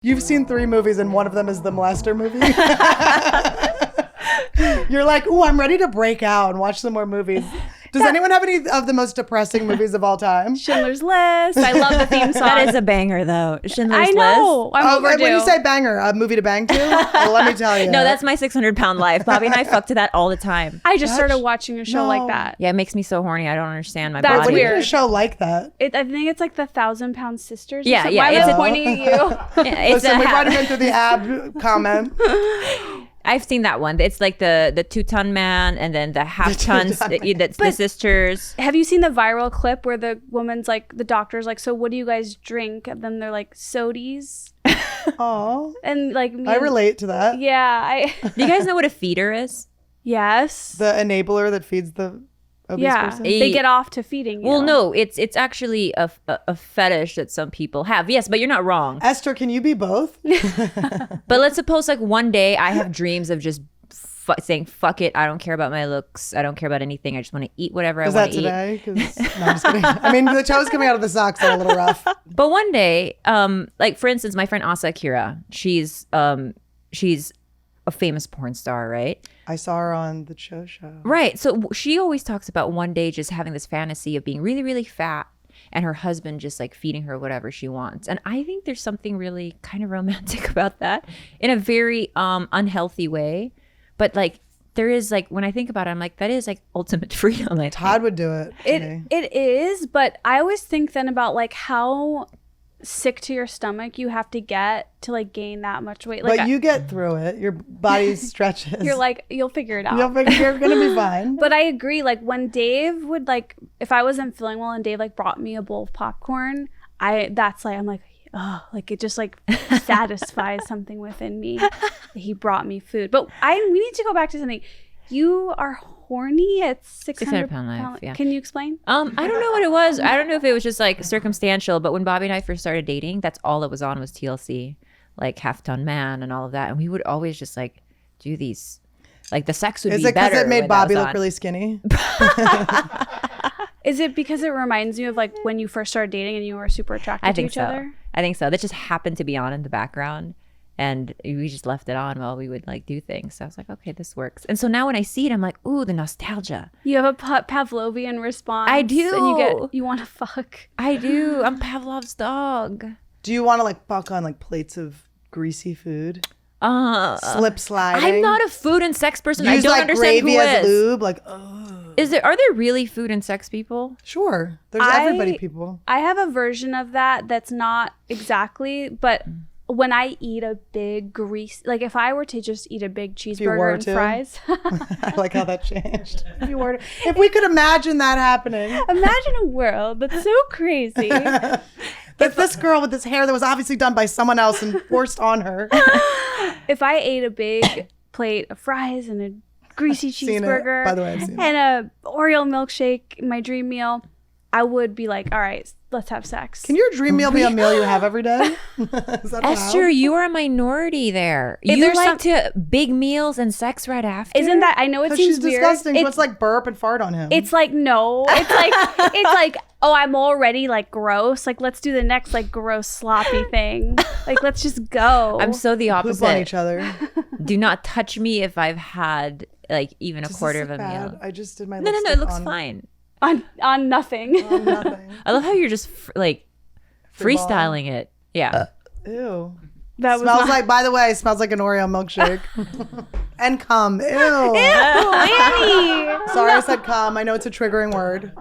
You've seen 3 movies and one of them is the molester movie. You're like, ooh, I'm ready to break out and watch some more movies. Does anyone have any of the most depressing movies of all time? Schindler's List. I love the theme song. That is a banger, though. Schindler's I know. List. I'm overdue. When you say banger, a movie to bang to? Well, let me tell you. No, that's my 600-pound life. Bobby and I fuck to that all the time. I just started watching a show like that. Yeah, it makes me so horny. I don't understand my That's body. weird. A show like that. I think it's like the 1,000-Pound Sisters. Yeah, yeah. Why am I pointing at you? Yeah, it's Listen, we brought him into the ab comment. I've seen that one. It's like the 2-ton man and then the half-tons. That's the sisters. Have you seen the viral clip where the woman's like, the doctor's like, so what do you guys drink? And then they're like, sodies. Oh, and like, I relate to that. Yeah. Do you guys know what a feeder is? Yes. The enabler that feeds the obese person? They get off to feeding you. Well, no, it's actually a fetish that some people have. Yes, but you're not wrong. Esther, can you be both? But let's suppose like one day I have dreams of just saying, fuck it, I don't care about my looks. I don't care about anything. I just want to eat whatever I want to eat. Is that today? No, I'm just kidding. I mean, the toes coming out of the socks are a little rough. But one day, like for instance, my friend Asa Akira, she's a famous porn star, right? I saw her on the show. Right. So she always talks about one day just having this fantasy of being really, really fat and her husband just like feeding her whatever she wants. And I think there's something really kind of romantic about that in a very unhealthy way. But like there is like, when I think about it, I'm like, that is like ultimate freedom. Like, Todd would do it. It is, but I always think then about like how sick to your stomach you have to get to like gain that much weight. Like, but you get through it. Your body stretches. You're like, you'll figure it out. You're gonna be fine. But I agree. Like when Dave would like, if I wasn't feeling well and Dave like brought me a bowl of popcorn, I'm like, oh, like it just like satisfies something within me that he brought me food. But we need to go back to something. You are horny at 600-pound life. Yeah. Can you explain? I don't know what it was. I don't know if it was just like circumstantial, but when Bobby and I first started dating, that's all it was on was TLC, like Half-Ton Man and all of that. And we would always just like do these, like the sex would be better. Is it because it made Bobby look really skinny? Is it because it reminds you of like when you first started dating and you were super attracted to each other? I think so. That just happened to be on in the background. And we just left it on while we would like do things. So I was like, okay, this works. And so now when I see it, I'm like, ooh, the nostalgia. You have a Pavlovian response. I do. And you want to fuck. I do. I'm Pavlov's dog. Do you want to like fuck on like plates of greasy food? Slip sliding. I'm not a food and sex person. Use I don't like understand gravy who as is. lube. Like, Are there really food and sex people? Sure. There's everybody people. I have a version of that's not exactly, but when I eat a big like if I were to just eat a big cheeseburger and fries. I like how that changed. If we could imagine that happening. Imagine a world that's so crazy. That this girl with this hair that was obviously done by someone else and forced on her. If I ate a big plate of fries and a greasy cheeseburger By the way, I've seen and a Oreo milkshake, my dream meal, I would be like, all right, let's have sex. Can your dream meal be a meal you have every day? Esther, you are a minority there. You like to big meals and sex right after. Isn't that? I know it seems she's weird. Disgusting. It's like burp and fart on him. It's like no. It's like oh, I'm already like gross. Like let's do the next like gross sloppy thing. Like let's just go. I'm so the opposite. Poop on each other. Do not touch me if I've had like even a quarter of a meal. I just did my No, it looks fine. On nothing. On nothing. I love how you're just freestyling it. Yeah. Ew. That smells like, by the way, smells like an Oreo milkshake. And cum. Ew. Ew, Annie. Sorry I said cum. I know it's a triggering word.